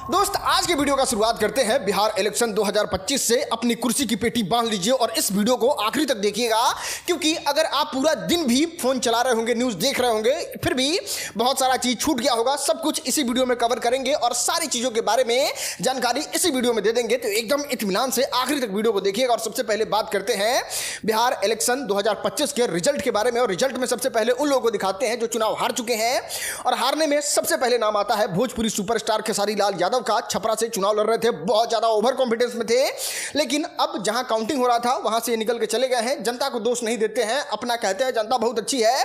दोस्त आज के वीडियो का शुरुआत करते हैं बिहार इलेक्शन 2025 से। अपनी कुर्सी की पेटी बांध लीजिए और इस वीडियो को आखिरी तक देखिएगा, क्योंकि अगर आप पूरा दिन भी फोन चला रहे होंगे, न्यूज़ देख रहे होंगे, फिर भी बहुत सारा चीज छूट गया होगा। सब कुछ इसी वीडियो में कवर करेंगे और सारी चीजों के बारे में जानकारी इसी वीडियो में दे देंगे। तो एकदम इत्मीनान से आखिरी तक वीडियो को देखिएगा। और सबसे पहले बात करते हैं बिहार इलेक्शन 2025 के रिजल्ट के बारे में। और रिजल्ट में सबसे पहले उन लोगों को दिखाते हैं जो चुनाव हार चुके हैं। और हारने में सबसे पहले नाम आता है भोजपुरी सुपरस्टार खेसारी लाल यादव का। छपरा से चुनाव लड़ रहे थे, बहुत ज्यादा ओवर कॉन्फिडेंस में थे, लेकिन अब जहां काउंटिंग हो रहा था वहां से निकल के चले गए हैं। जनता को दोष नहीं देते हैं, अपना कहते हैं जनता बहुत अच्छी है,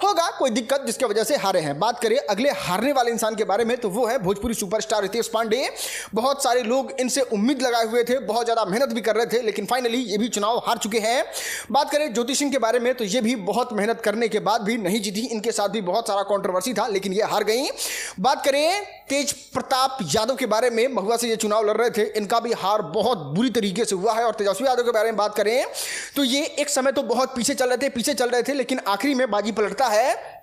होगा कोई दिक्कत जिसकी वजह से हारे हैं। बात करें अगले हारने वाले इंसान के बारे में तो वो है भोजपुरी सुपरस्टार रितेश पांडे। बहुत सारे लोग इनसे उम्मीद लगाए हुए थे, बहुत ज्यादा मेहनत भी कर रहे थे, लेकिन फाइनली ये भी चुनाव हार चुके हैं। बात करें ज्योति सिंह के बारे में तो ये भी बहुत मेहनत करने के बाद भी नहीं जीती। इनके साथ भी बहुत सारा कंट्रोवर्सी था, लेकिन ये हार गई। बात करें तेज प्रताप यादव के बारे में, महुआ से ये चुनाव लड़ रहे थे, इनका भी हार बहुत बुरी तरीके से हुआ है। और तेजस्वी यादव के बारे में बात करें तो ये एक समय तो बहुत पीछे चल रहे थे, लेकिन आखिरी में बाजी पलटता है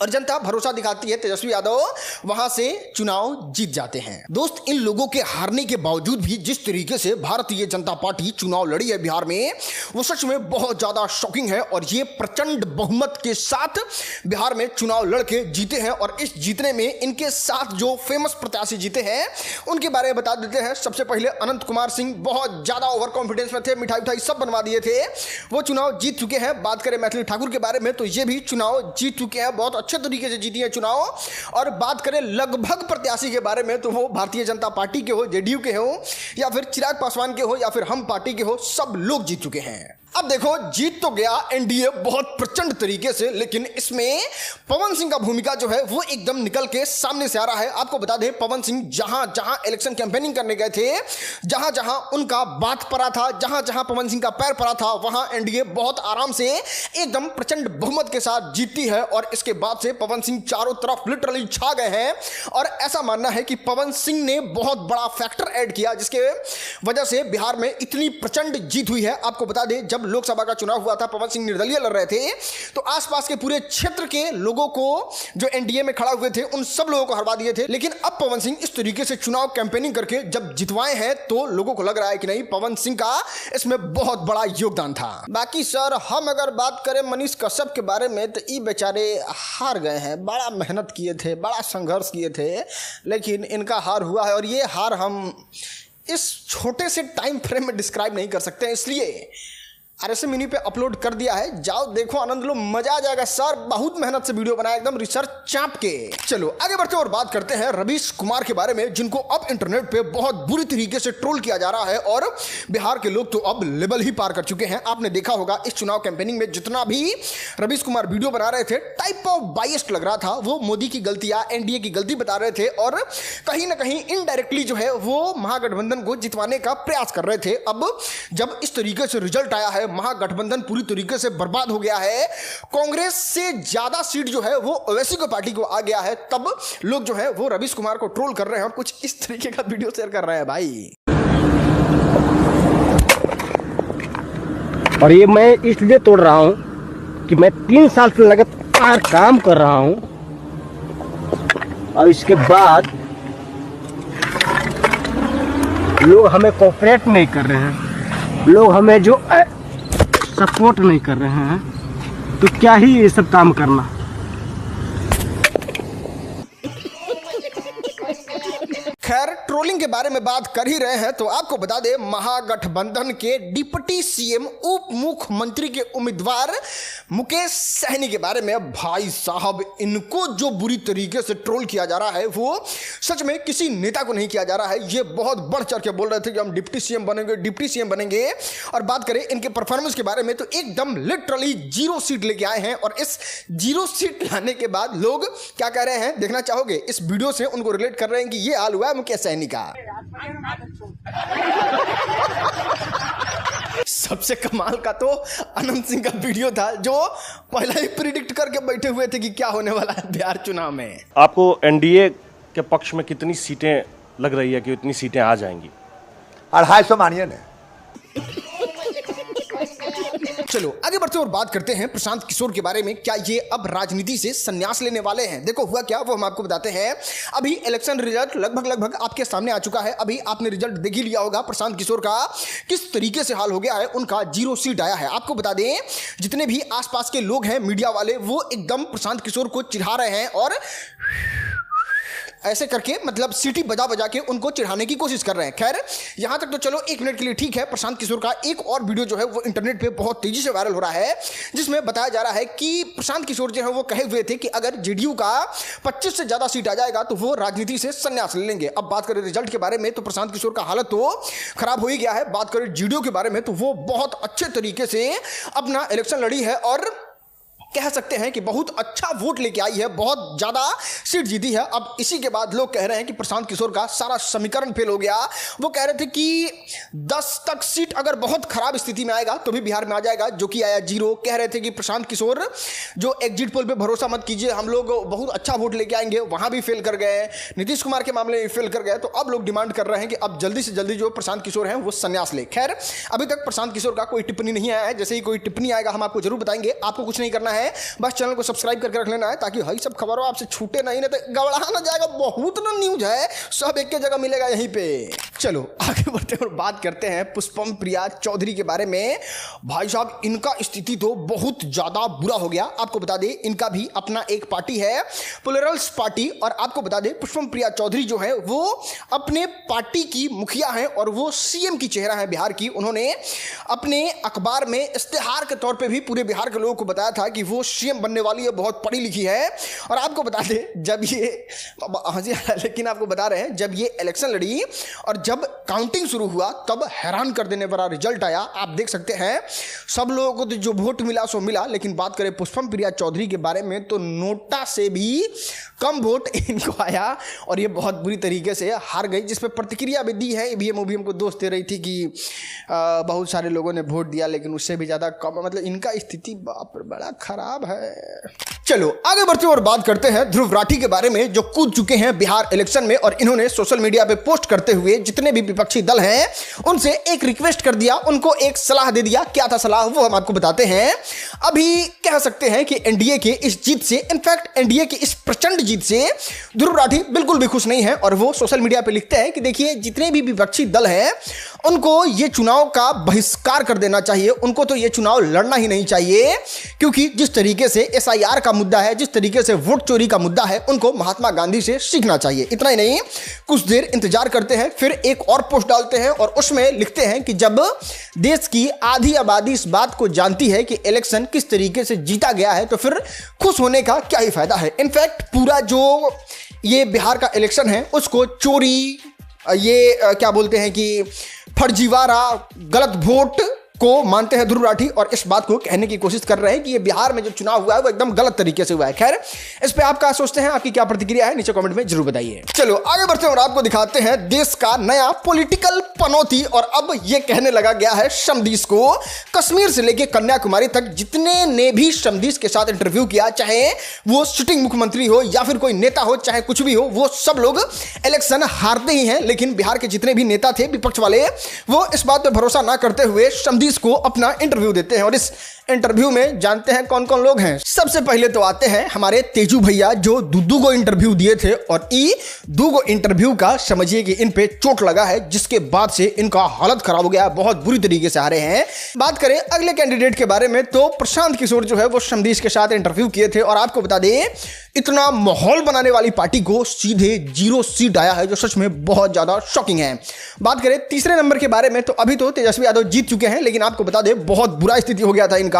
और जनता भरोसा दिखाती है, तेजस्वी यादव वहां से चुनाव जीत जाते हैं। दोस्त, इन लोगों के हारने के बावजूद भी जिस तरीके से भारतीय जनता पार्टी चुनाव लड़ी है बिहार में, वो सच में बहुत ज्यादा शॉकिंग है। और ये प्रचंड बहुमत के साथ बिहार में चुनाव लड़के जीते हैं। और इस जीतने में इनके साथ जो फेमस प्रत्याशी जीते हैं उनके बारे में बता देते हैं। सबसे पहले अनंत कुमार सिंह बहुत ज्यादा ओवर कॉन्फिडेंस में थे, मिठाई सब बनवा दिए थे, वो चुनाव जीत चुके हैं। बात करें मैथिली ठाकुर के बारे में तो ये भी चुनाव जीत चुके हैं, बहुत अच्छे तरीके से जीती है चुनाव। और बात करें लगभग प्रत्याशी के बारे में तो वो भारतीय जनता पार्टी के हो, जेडीयू के हो, या फिर चिराग पासवान के हो, या फिर हम पार्टी के हो, सब लोग जीत चुके हैं। अब देखो, जीत तो गया एनडीए बहुत प्रचंड तरीके से, लेकिन इसमें पवन सिंह का भूमिका जो है वो एकदम निकल के सामने से आ रहा है। आपको बता दें, पवन सिंह जहां जहां इलेक्शन कैंपेनिंग करने गए थे, जहां जहां उनका बात पड़ा था, जहां जहां पवन सिंह का पैर पड़ा था, वहां एनडीए बहुत आराम से एकदम प्रचंड बहुमत के साथ जीतती है। और इसके बाद से पवन सिंह चारों तरफ लिटरली छा गए हैं। और ऐसा मानना है कि पवन सिंह ने बहुत बड़ा फैक्टर ऐड किया, जिसके वजह से बिहार में इतनी प्रचंड जीत हुई है। आपको बता दें, जब लोकसभा का चुनाव हुआ था, पवन सिंह निर्दलीय लड़ रहे थे, तो आसपास के पूरे क्षेत्र के लोगों को जो एनडीए में खड़ा हुए थे उन सब लोगों को हरवा दिए थे। लेकिन अब पवन सिंह इस तरीके से चुनाव कैंपेनिंग करके जब जितवाए हैं तो लोगों को लग रहा है कि नहीं, पवन सिंह का इसमें बहुत बड़ा योगदान था। बाकी सर, हम अगर बात करें मनीष कश्यप के बारे में तो ये बेचारे हार गए हैं। बड़ा मेहनत किए थे, बड़ा संघर्ष किए थे, लेकिन इनका हार हुआ है। और ये हार हम इस छोटे से टाइम फ्रेम में डिस्क्राइब नहीं कर सकते, इसलिए RSM मिनी पे अपलोड कर दिया है, जाओ देखो, आनंद लो, मजा आ जाएगा। सर बहुत मेहनत से वीडियो बनाया, एकदम रिसर्च चाप के। चलो आगे बढ़ते और बात करते हैं रवीश कुमार के बारे में, जिनको अब इंटरनेट पे बहुत बुरी तरीके से ट्रोल किया जा रहा है। और बिहार के लोग तो अब लेवल ही पार कर चुके हैं। आपने देखा होगा इस चुनाव कैंपेनिंग में जितना भी रवीश कुमार वीडियो बना रहे थे, टाइप ऑफ बायस्ड लग रहा था। वो मोदी की गलतियां, एनडीए की गलती बता रहे थे और कहीं ना कहीं इनडायरेक्टली जो है वो महागठबंधन को जितवाने का प्रयास कर रहे थे। अब जब इस तरीके से रिजल्ट आया है, महागठबंधन पूरी तरीके से बर्बाद हो गया है, कांग्रेस से ज्यादा सीट जो है वो ओवैसी को पार्टी को आ गया है, तब लोग जो है वो रवीश कुमार को ट्रोल कर रहे हैं और कुछ इस तरीके का वीडियो शेयर कर रहे हैं भाई। और ये मैं इसलिए तोड़ रहा हूं कि मैं 3 साल से लगातार काम कर रहा हूं और इसके बाद लोग हमें कोऑपरेट नहीं कर रहे हैं, लोग हमें जो सपोर्ट नहीं कर रहे हैं, तो क्या ही ये सब काम करना। खैर, ट्रोलिंग के बारे में बात कर ही रहे हैं तो आपको बता दें, महागठबंधन के डिप्टी सीएम उप मुख्यमंत्री के उम्मीदवार मुकेश सहनी के बारे में, भाई साहब इनको जो बुरी तरीके से ट्रोल किया जा रहा है वो सच में किसी नेता को नहीं किया जा रहा है। ये बहुत बढ़ चढ़ के बोल रहे थे कि हम डिप्टी सीएम बनेंगे। और बात करें इनके परफॉर्मेंस के बारे में तो एकदम लिटरली 0 सीट लेके आए हैं। और इस 0 सीट लाने के बाद लोग क्या कह रहे हैं देखना चाहोगे? इस वीडियो से उनको रिलेट कर रहे हैं कि ये हाल हुआ है मुकेश सहनी का। सबसे कमाल का तो अनंत सिंह का वीडियो था, जो पहले ही प्रिडिक्ट करके बैठे हुए थे कि क्या होने वाला है बिहार चुनाव में। आपको एनडीए के पक्ष में कितनी सीटें लग रही है कि इतनी सीटें आ जाएंगी? 250 मानिए ना। चलो आगे बढ़ते हैं और बात करते हैं प्रशांत किशोर के बारे में। क्या ये अब राजनीति से संन्यास लेने वाले हैं? देखो हुआ क्या वो हम आपको बताते हैं। अभी इलेक्शन रिजल्ट लगभग आपके सामने आ चुका है। अभी आपने रिजल्ट देख ही लिया होगा प्रशांत किशोर का किस तरीके से हाल हो गया है। उनका 0 सीट आया है। आपको बता दें जितने भी आसपास के लोग हैं मीडिया वाले वो एकदम प्रशांत किशोर को चिढ़ा रहे हैं और ऐसे करके मतलब सीटी बजा बजा के उनको चिढ़ाने की कोशिश कर रहे हैं। खैर यहां तक तो चलो 1 मिनट के लिए ठीक है। प्रशांत किशोर का एक और वीडियो जो है वो इंटरनेट पे बहुत तेजी से वायरल हो रहा है जिसमें बताया जा रहा है कि प्रशांत किशोर जो है वो कहे हुए थे कि अगर जेडीयू का 25 से ज्यादा सीट आ जाएगा तो वो राजनीति से संन्यास ले लेंगे। अब बात करें रिजल्ट के बारे में तो प्रशांत किशोर का हालत तो खराब हो ही गया है। बात करें जेडीयू के बारे में तो वो बहुत अच्छे तरीके से अपना इलेक्शन लड़ी है और कह सकते हैं कि बहुत अच्छा वोट लेके आई है, बहुत ज्यादा सीट जीती है। अब इसी के बाद लोग कह रहे हैं कि प्रशांत किशोर का सारा समीकरण फेल हो गया। वो कह रहे थे कि 10 तक सीट अगर बहुत खराब स्थिति में आएगा तो भी बिहार में आ जाएगा, जो कि आया 0। कह रहे थे कि प्रशांत किशोर जो एग्जिट पोल पे भरोसा मत कीजिए, हम लोग बहुत अच्छा वोट लेके आएंगे, वहां भी फेल कर गए। नीतीश कुमार के मामले में फेल कर गए। तो अब लोग डिमांड कर रहे हैं कि अब जल्दी से जल्दी जो प्रशांत किशोर हैं वो संन्यास ले। खैर अभी तक प्रशांत किशोर का कोई टिप्पणी नहीं आया है। जैसे ही कोई टिप्पणी आएगा हम आपको जरूर बताएंगे। आपको कुछ नहीं करना है, बस चैनल को सब्सक्राइब करके रख लेना है ताकि हई सब खबरों आपसे छूटे नहीं तो गड़बड़ा ना जाएगा। बहुत ना न्यूज है, सब एक जगह मिलेगा यहीं पे। चलो आगे बढ़ते हैं और बात करते हैं पुष्पम प्रिया चौधरी के बारे में। भाई साहब इनका स्थिति तो बहुत ज्यादा बुरा हो गया। आपको बता दें इनका भी अपना एक पार्टी है प्लुरल्स पार्टी, और आपको बता दें पुष्पम प्रिया चौधरी जो है वो अपने पार्टी की मुखिया है और वो सीएम की चेहरा है बिहार की। उन्होंने अपने अखबार में इश्तेहार के तौर पे भी पूरे बिहार के लोगों को बताया था कि वो सीएम बनने वाली है, बहुत पढ़ी लिखी है। और आपको बता दें जब ये हंसी लेकिन आपको बता रहे हैं जब ये इलेक्शन लड़ी और जब काउंटिंग शुरू हुआ तब हैरान कर देने वाला रिजल्ट आया। आप देख सकते हैं सब लोगों को तो जो वोट मिला सो मिला, लेकिन बात करें पुष्पम प्रिया चौधरी के बारे में तो नोटा से भी कम वोट इनको आया और ये बहुत बुरी तरीके से हार गई, जिस पर प्रतिक्रिया भी दी है। ईवीएम को दोष दे रही थी कि बहुत सारे लोगों ने वोट दिया लेकिन उससे भी ज़्यादा कम, मतलब इनका स्थिति बाप रे बड़ा खराब है। चलो आगे बढ़ते हैं और बात करते हैं ध्रुव राठी के बारे में जो कूद चुके हैं बिहार इलेक्शन में, और इन्होंने सोशल मीडिया पे पोस्ट करते हुए जितने भी विपक्षी दल हैं उनसे एक रिक्वेस्ट कर दिया, उनको एक सलाह दे दिया। क्या था सलाह वो हम आपको बताते हैं। अभी कह सकते हैं कि एनडीए के इस जीत से, इनफैक्ट एनडीए की इस प्रचंड जीत से ध्रुव राठी बिल्कुल भी खुश नहीं है और वो सोशल मीडिया पे लिखते हैं कि देखिए जितने भी विपक्षी दल हैं उनको ये चुनाव का बहिष्कार कर देना चाहिए, उनको तो ये चुनाव लड़ना ही नहीं चाहिए, क्योंकि जिस तरीके से एसआईआर का मुद्दा है, जिस तरीके से वोट चोरी का मुद्दा है, उनको महात्मा गांधी से सीखना चाहिए। इतना ही नहीं, कुछ देर इंतजार करते हैं फिर एक और पोस्ट डालते हैं और उसमें लिखते हैं कि जब देश की आधी आबादी इस बात को जानती है कि इलेक्शन किस तरीके से जीता गया है तो फिर खुश होने का क्या ही फायदा है। इनफैक्ट पूरा जो ये बिहार का इलेक्शन है उसको चोरी, ये क्या बोलते हैं कि फर्जीवाड़ा, गलत वोट को मानते हैं ध्रुव राठी और इस बात को कहने की कोशिश कर रहे हैं कि ये बिहार में जो चुनाव हुआ है वो एकदम गलत तरीके से हुआ है। खैर इस पे आप क्या सोचते हैं, आपकी क्या प्रतिक्रिया है, नीचे कमेंट में जरूर बताइए। चलो आगे बढ़ते हैं और आपको दिखाते हैं देश का नया पॉलिटिकल पनौती, और अब ये कहने लगा गया है समदीस को। कश्मीर से लेकर कन्याकुमारी तक जितने ने भी समदीस के साथ इंटरव्यू किया, चाहे वो सिटिंग मुख्यमंत्री हो या फिर कोई नेता हो, चाहे कुछ भी हो, वो सब लोग इलेक्शन हारते ही हैं। लेकिन बिहार के जितने भी नेता थे विपक्ष वाले वो इस बात पर भरोसा ना करते हुए समदीस को अपना इंटरव्यू देते हैं और इस इंटरव्यू में जानते हैं कौन कौन लोग हैं। सबसे पहले तो आते हैं हमारे तेजू भैया जो दूगो इंटरव्यू दिए थे और ई दूगो इंटरव्यू का समझिए कि इन पे चोट लगा है, जिसके बाद से इनका हालत खराब हो गया, बहुत बुरी तरीके से हारे हैं। बात करें अगले कैंडिडेट के बारे में तो प्रशांत किशोर जो है वो समदीस के साथ इंटरव्यू किए थे और आपको बता दें इतना माहौल बनाने वाली पार्टी को सीधे 0 सीट आया है, जो सच में बहुत ज्यादा शॉकिंग है। बात करें तीसरे नंबर के बारे में तो अभी तो तेजस्वी यादव जीत चुके हैं, लेकिन आपको बता दें बहुत बुरा स्थिति हो गया था इनका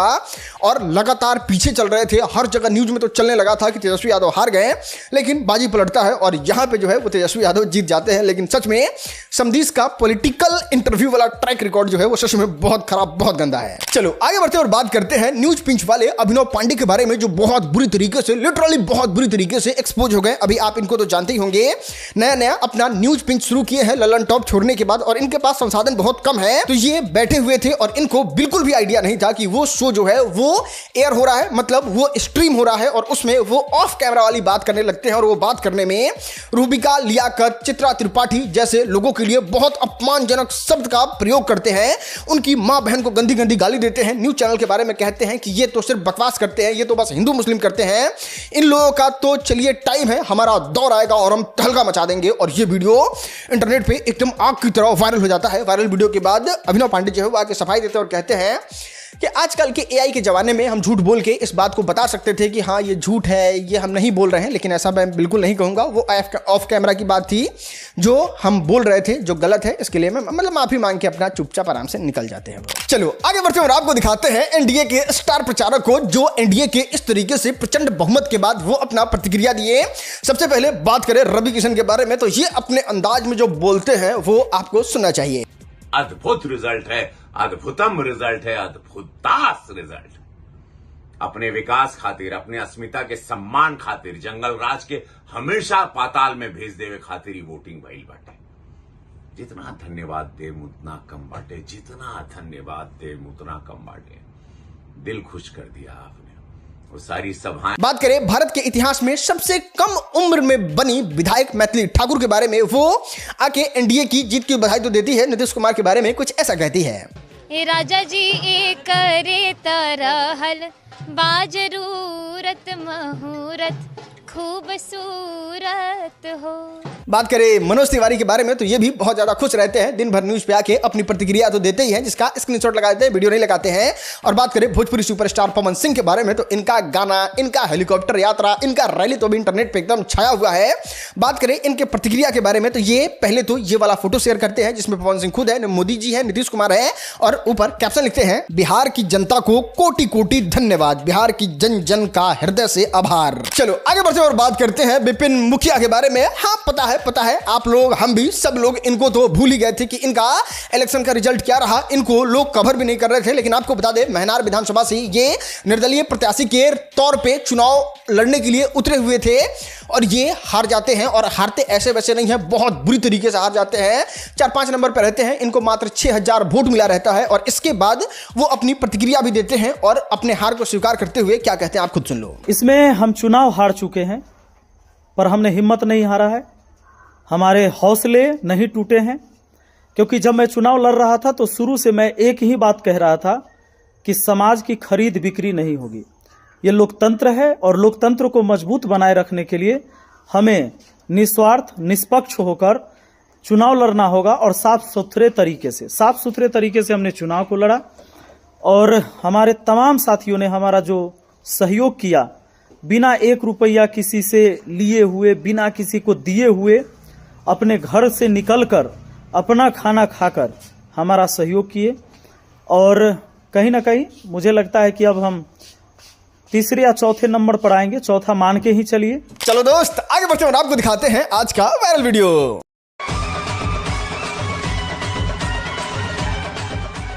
और लगातार पीछे चल रहे थे। हर जगह न्यूज में तो चलने लगा था कि तेजस्वी यादव हार गए, लेकिन बाजी पलटता है और यहां पे जो है वो तेजस्वी यादव जीत जाते हैं। लेकिन सच में समदीस का पॉलिटिकल इंटरव्यू वाला ट्रैक रिकॉर्ड जो है वो सच में बहुत खराब, बहुत गंदा है। चलो आगे बढ़ते हैं और बात करते हैं न्यूज पिंच वाले अभिनव पांडे के बारे में, जो बहुत बुरी तरीके से, लिटरली बहुत बुरी तरीके से एक्सपोज हो गए। अभी आप इनको तो जानते ही होंगे, नया अपना न्यूज पिंच शुरू किए हैं ललन टॉप छोड़ने के बाद, और इनके पास संसाधन बहुत कम है। तो ये बैठे हुए थे और इनको बिल्कुल भी आइडिया नहीं था कि वो शो जो है वो एयर हो रहा है, मतलब वो स्ट्रीम हो रहा है और उसमें वो ऑफ कैमरा वाली बात करने लगते हैं और वो बात करने में रूबिका, लियाकत, चित्रा त्रिपाठी जैसे लोगों के लिए बहुत अपमानजनक शब्द का प्रयोग करते हैं, उनकी मां बहन को गंदी गंदी गाली देते हैं, न्यूज चैनल के बारे में कहते हैं कि ये तो सिर्फ बकवास करते हैं, ये तो बस हिंदू मुस्लिम करते हैं। इन लोगों का तो चलिए टाइम है, हमारा दौर आएगा और हम तहलका मचा देंगे। और ये वीडियो इंटरनेट पे एकदम आग की तरह वायरल हो जाता है। वायरल वीडियो के बाद अभिनव पांडे जो है वो आके सफाई देते हैं और कहते हैं कि आजकल के एआई के ज़माने में हम झूठ बोल के इस बात को बता सकते थे कि हाँ ये झूठ है, ये हम नहीं बोल रहे हैं, लेकिन ऐसा मैं बिल्कुल नहीं कहूँगा। वो ऑफ कैमरा की बात थी, जो हम बोल रहे थे जो गलत है, इसके लिए मैं मतलब माफ़ी मांग के अपना चुपचाप आराम से निकल जाते हैं। चलो आगे बढ़ते हैं और आपको दिखाते हैं एनडीए के स्टार प्रचारक को, जो एनडीए के इस तरीके से प्रचंड बहुमत के बाद वो अपना प्रतिक्रिया दिए। सबसे पहले बात करें रवि किशन के बारे में, तो ये अपने अंदाज में जो बोलते हैं वो आपको सुनना चाहिए। अद्भुत रिजल्ट है, अद्भुतम रिजल्ट है, अद्भुतास रिजल्ट। अपने विकास खातिर, अपने अस्मिता के सम्मान खातिर, जंगल राज के हमेशा पाताल में भेज देवे खातिर ही वोटिंग भइल बाटे। जितना धन्यवाद दे उतना कम बाटे, जितना धन्यवाद दे उतना कम बाटे। दिल खुश कर दिया आपने। वो सारी सभाएं। बात करें भारत के इतिहास में सबसे कम उम्र में बनी विधायक मैथिली ठाकुर के बारे में, वो आके एनडीए की जीत की बधाई तो देती है। नीतीश कुमार के बारे में कुछ ऐसा कहती है। राजा जी एक करे तरहल बाजरूरत मुहूर्त खूबसूरत हो। बात करें मनोज तिवारी के बारे में, तो ये भी बहुत ज्यादा खुश रहते हैं, दिन भर न्यूज पे आके अपनी प्रतिक्रिया तो देते ही हैं, जिसका स्क्रीनशॉट लगा देते हैं, वीडियो नहीं लगाते हैं। और बात करें भोजपुरी सुपरस्टार पवन सिंह के बारे में, तो इनका गाना, इनका हेलीकॉप्टर यात्रा, इनका रैली तो भी इंटरनेट पे एकदम छाया हुआ है। बात करें इनके प्रतिक्रिया के बारे में, तो ये पहले तो ये वाला फोटो शेयर करते हैं जिसमें पवन सिंह खुद है, मोदी जी है, नीतीश कुमार है, और ऊपर कैप्शन लिखते हैं, बिहार की जनता को कोटि कोटि धन्यवाद, बिहार की जन जन का हृदय से आभार। चलो आगे बढ़ते और बात करते हैं विपिन मुखिया के बारे में। हाँ पता है आप लोग, हम भी सब लोग इनको तो भूल ही गए थे कि इनका इलेक्शन का रिजल्ट क्या रहा, इनको लोग कवर भी नहीं कर रहे थे। लेकिन आपको बता दें, महनार विधानसभा से ये निर्दलीय प्रत्याशी के तौर पे चुनाव लड़ने के लिए उतरे हुए थे और ये हार जाते हैं। और हारते ऐसे वैसे नहीं है, बहुत बुरी तरीके से हार जाते हैं। 4-5 नंबर पर रहते हैं, इनको मात्र 6000 वोट मिला रहता है। और इसके बाद वो अपनी प्रतिक्रिया भी देते हैं और अपने हार को स्वीकार करते हुए क्या कहते हैं आप खुद सुन लो। इसमें हम चुनाव हार चुके हैं, पर हमने हिम्मत नहीं हारा है, हमारे हौसले नहीं टूटे हैं। क्योंकि जब मैं चुनाव लड़ रहा था तो शुरू से मैं एक ही बात कह रहा था कि समाज की खरीद बिक्री नहीं होगी। ये लोकतंत्र है और लोकतंत्र को मजबूत बनाए रखने के लिए हमें निस्वार्थ निष्पक्ष होकर चुनाव लड़ना होगा और साफ सुथरे तरीके से हमने चुनाव को लड़ा। और हमारे तमाम साथियों ने हमारा जो सहयोग किया, बिना 1 रुपया किसी से लिए हुए, बिना किसी को दिए हुए, अपने घर से निकलकर अपना खाना खाकर हमारा सहयोग किए। और कहीं ना कहीं मुझे लगता है कि अब हम तीसरे या चौथे नंबर पर आएंगे, चौथा मान के ही चलिए। चलो दोस्त आगे बढ़ते हैं और आपको दिखाते हैं आज का वायरल वीडियो।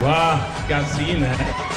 वाह क्या सीन है।